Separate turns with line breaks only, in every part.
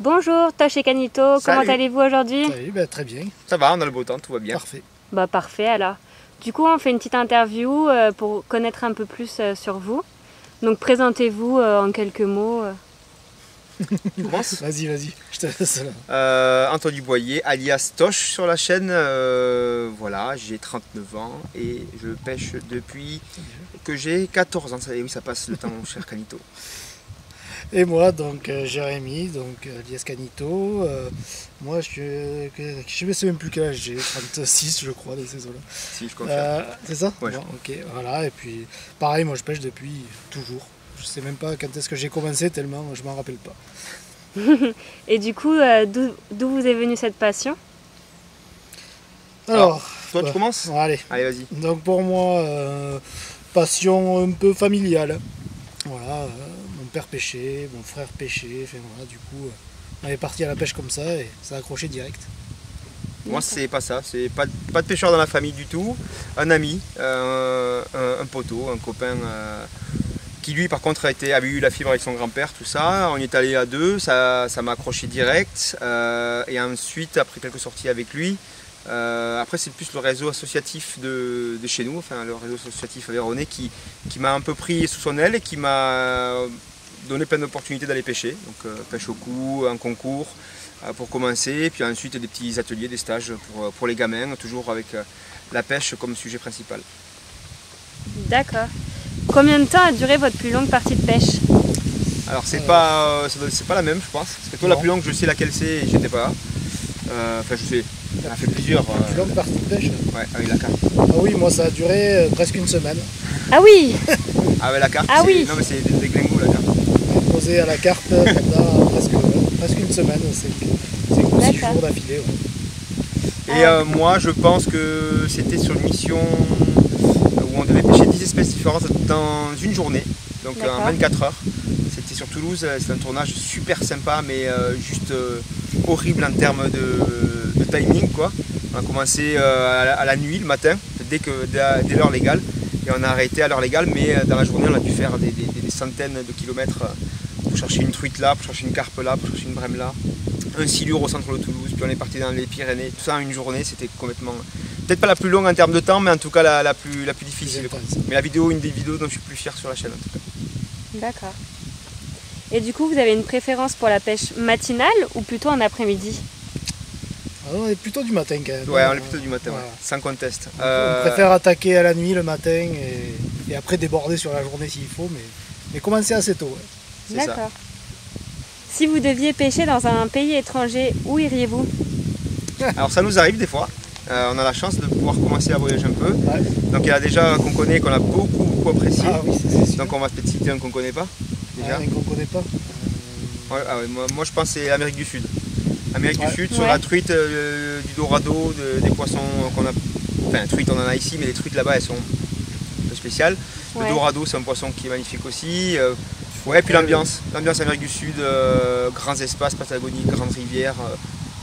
Bonjour Tosh et Canito, comment allez-vous aujourd'hui?
Salut, très bien.
Ça va, on a le beau temps, tout va bien.
Parfait.
Bah parfait alors. Du coup on fait une petite interview pour connaître un peu plus sur vous. Donc présentez-vous en quelques mots.
Tu commences?
Vas-y, je te laisse là.
Antoine Duboyer, alias Tosh sur la chaîne. Voilà, j'ai 39 ans et je pêche depuis que j'ai 14 ans. Oui, ça passe le temps, mon cher Canito.
Et moi, donc Jérémy, donc alias Canito. Moi, je ne sais même plus quel âge j'ai, 36 je crois, de ces eaux-là.
Si, je confirme.
C'est ça?
Ouais.
Bon, ok, voilà. Et puis, pareil, moi je pêche depuis toujours. Je sais même pas quand est-ce que j'ai commencé, tellement je m'en rappelle pas.
Et du coup, d'où vous est venue cette passion?
Alors,
toi, tu commences?
Allez,
vas-y.
Donc pour moi, passion un peu familiale. Voilà, mon père pêchait, mon frère pêchait, enfin, voilà, du coup, on est parti à la pêche comme ça et ça a accroché direct.
Moi, c'est pas ça, c'est pas de pêcheur dans la famille du tout. Un ami, un poteau, un copain qui lui, par contre, avait eu la fibre avec son grand-père, tout ça. On y est allé à deux, ça m'a accroché direct. Et ensuite, après quelques sorties avec lui, après c'est plus le réseau associatif de chez nous, enfin le réseau associatif aveyronais qui m'a un peu pris sous son aile et qui m'a donné plein d'opportunités d'aller pêcher. Donc pêche au cou, un concours pour commencer, puis ensuite des petits ateliers, des stages pour les gamins, toujours avec la pêche comme sujet principal.
D'accord. Combien de temps a duré votre plus longue partie de pêche?
Alors c'est pas la même, je pense, parce que toi la plus longue je sais laquelle c'est et j'étais pas là. Enfin je sais, on a fait plusieurs.
La plus longue partie de pêche?
Ouais, avec la carte.
Ah oui, moi ça a duré presque une semaine.
Ah oui.
Ah ouais, la carte,
ah oui.
Non mais c'est des glingos la carte.
Posé à la carte pendant presque une semaine, c'est 6 jours d'affilée. Ouais.
Et moi je pense que c'était sur une mission où on devait pêcher 10 espèces différentes dans une journée, donc en 24 heures. C'était sur Toulouse, c'est un tournage super sympa mais juste horrible en termes de timing quoi. On a commencé à la nuit le matin, dès l'heure légale, et on a arrêté à l'heure légale, mais dans la journée on a dû faire des centaines de kilomètres pour chercher une truite là, pour chercher une carpe là, pour chercher une brème là, un silure au centre de Toulouse, puis on est parti dans les Pyrénées, tout ça en une journée. C'était complètement, peut-être pas la plus longue en termes de temps, mais en tout cas la plus difficile. Mais une des vidéos dont je suis plus fier sur la chaîne en tout cas.
D'accord. Et du coup, vous avez une préférence pour la pêche matinale ou plutôt en après-midi?
On est plutôt du matin quand même.
Ouais, on est plutôt du matin, voilà. Sans conteste.
On préfère attaquer à la nuit, le matin, et après déborder sur la journée s'il faut, mais commencer assez tôt. Ouais.
D'accord. Si vous deviez pêcher dans un pays étranger, où iriez-vous?
Alors ça nous arrive des fois. On a la chance de pouvoir commencer à voyager un peu.
Ouais.
Donc il y a déjà qu'on connaît, qu'on a beaucoup apprécié.
Ah oui, c'est sûr.
Donc on va peut-être citer un qu'on ne connaît pas. Déjà.
Qu'on ne connaît pas.
Ouais, moi je pense que c'est l'Amérique du Sud. Amérique du Sud, sur la truite, du dorado, des poissons qu'on a. Enfin, truite on en a ici, mais les truites là-bas elles sont un peu spéciales. Le dorado c'est un poisson qui est magnifique aussi. Ouais, puis l'ambiance Amérique du Sud, grands espaces, Patagonie, grandes rivières,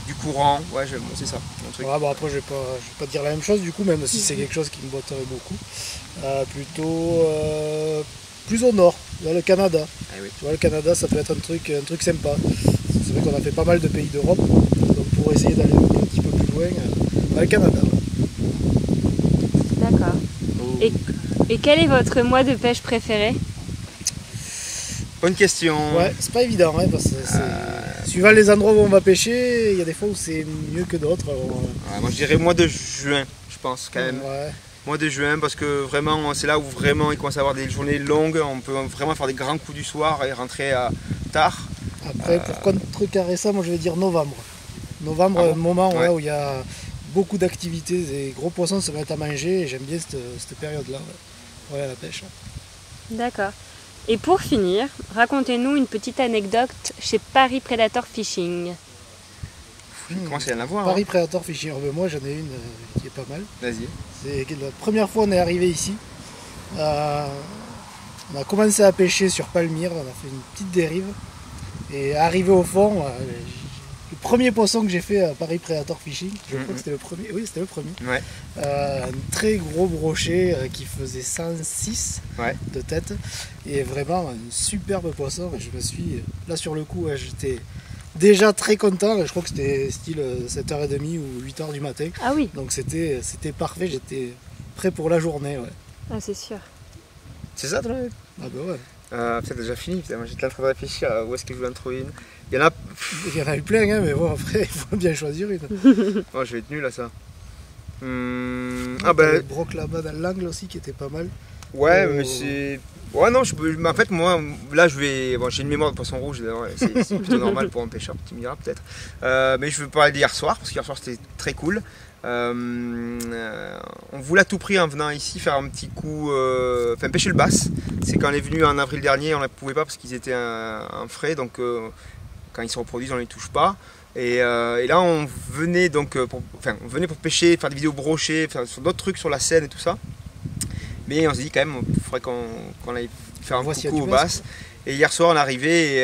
du courant, ouais, c'est ça. Mon truc.
Ouais, bon, après, je vais pas dire la même chose du coup, même si c'est quelque chose qui me botterait beaucoup. Plutôt plus au nord, vers le Canada.
Ah, oui.
Tu vois, le Canada, ça peut être un truc sympa. C'est vrai qu'on a fait pas mal de pays d'Europe, donc pour essayer d'aller un petit peu plus loin, le Canada.
D'accord. Oh. Et quel est votre mois de pêche préféré?
Bonne question.
Ouais, c'est pas évident, hein, parce que suivant les endroits où on va pêcher, il y a des fois où c'est mieux que d'autres.
Moi je dirais mois de juin, je pense quand même.
Ouais.
Mois de juin, parce que vraiment c'est là où vraiment il commence à avoir des journées longues, on peut vraiment faire des grands coups du soir et rentrer tard.
Après, pour contrecarrer ça, moi je vais dire novembre. Novembre, un moment où il y a beaucoup d'activités, des gros poissons se mettent à manger, et j'aime bien cette période-là. Ouais, la pêche.
D'accord. Et pour finir, racontez-nous une petite anecdote chez Paris Predator Fishing.
Il commence à y en avoir.
Paris Predator Fishing, moi j'en ai une qui est pas mal.
Vas-y.
C'est la première fois on est arrivé ici. On a commencé à pêcher sur Palmyre, on a fait une petite dérive. Et arrivé au fond, le premier poisson que j'ai fait à Paris Predator Fishing. Je crois que c'était le premier. Oui, c'était le premier.
Ouais.
Un très gros brochet qui faisait 106 de tête. Et vraiment un superbe poisson. Et je me suis, là sur le coup, j'étais déjà très content. Je crois que c'était style 7h30 ou 8h du matin.
Ah oui.
Donc c'était parfait. J'étais prêt pour la journée. Ouais.
Ah, c'est sûr.
C'est ça, toi?
Ah bah ouais.
Peut-être déjà fini, putain, moi j'étais en train de réfléchir à où est-ce que je voulais en trouver une. Il y en a.
Il y en a eu plein, hein, mais bon, après, il faut bien choisir une.
Oh, je vais être nul à ça.
Ah ben. Le broc là-bas dans l'angle aussi qui était pas mal.
Ouais, mais c'est. Ouais, non, en fait, moi, là, je vais. Bon, j'ai une mémoire de poisson rouge, c'est plutôt normal pour un pêcheur, tu me diras peut-être. Mais je veux parler d'hier soir, parce qu'hier soir c'était très cool. On voulait à tout prix en venant ici faire un petit coup, enfin pêcher le bass. C'est quand on est venu en avril dernier, on ne pouvait pas parce qu'ils étaient en frais, donc quand ils se reproduisent, on ne les touche pas. Et là, on venait donc pour pêcher, faire des vidéos brochées, faire sur d'autres trucs sur la Seine et tout ça. Mais on s'est dit quand même, il faudrait qu'on aille faire un coucou au bass. Et hier soir, on est arrivé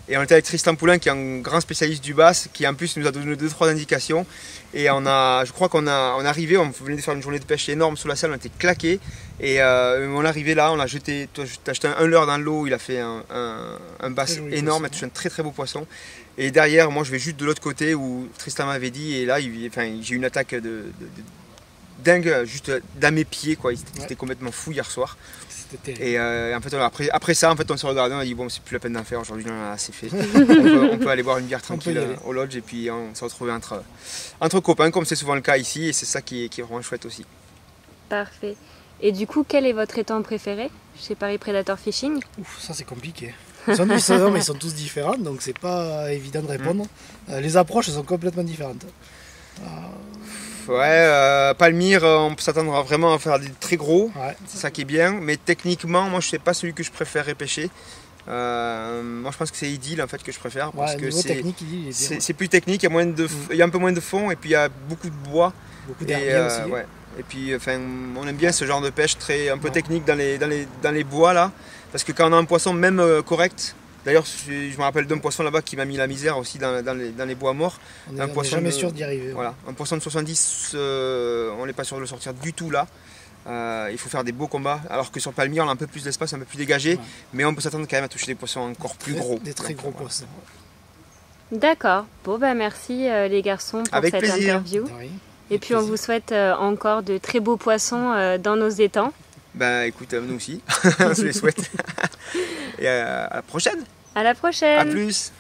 et on était avec Tristan Poulin, qui est un grand spécialiste du bass, qui en plus nous a donné 2-3 indications. Et je crois qu'on est arrivé, on venait de faire une journée de pêche énorme sous la salle, on était claqués. Et on est arrivé là, on a jeté, t'as jeté un leurre dans l'eau, il a fait un bass énorme, il a touché un très très beau poisson. Et derrière, moi je vais juste de l'autre côté où Tristan m'avait dit, et là j'ai eu une attaque de dingue, juste dans mes pieds, quoi. C'était complètement fou hier soir. Et en fait, après ça, en fait, on s'est regardé, on a dit bon, c'est plus la peine d'en faire, aujourd'hui on a assez fait. on peut aller boire une bière tranquille au lodge et puis on s'est retrouvés entre copains, comme c'est souvent le cas ici, et c'est ça qui est vraiment chouette aussi.
Parfait. Et du coup, quel est votre étang préféré chez Paris Predator Fishing?
Ouf, ça c'est compliqué. Ils sont tous différents, donc c'est pas évident de répondre. Les approches sont complètement différentes.
Ouais, Palmyre, on peut s'attendre vraiment à faire des très gros, c'est ça qui est bien, mais techniquement, moi je sais pas celui que je préfère pêcher. Moi je pense que c'est Idylle en fait que je préfère, parce que c'est plus technique, il y a un peu moins de fond et puis il y a beaucoup de bois.
Beaucoup d'herbiers aussi.
Ouais. Et puis on aime bien ce genre de pêche un peu technique dans les bois là, parce que quand on a un poisson même correct. D'ailleurs, je me rappelle d'un poisson là-bas qui m'a mis la misère aussi dans les bois morts.
On n'est jamais sûr d'y arriver.
Voilà, un poisson de 70, on n'est pas sûr de le sortir du tout là. Il faut faire des beaux combats, alors que sur Palmyre, on a un peu plus d'espace, un peu plus dégagé, mais on peut s'attendre quand même à toucher des poissons encore plus gros.
Des très gros poissons.
D'accord. Bon, bah merci les garçons pour cette interview. Et puis on vous souhaite encore de très beaux poissons dans nos étangs.
Ben écoute, nous aussi, on se les souhaite. Et à la prochaine.
À la prochaine.
À plus.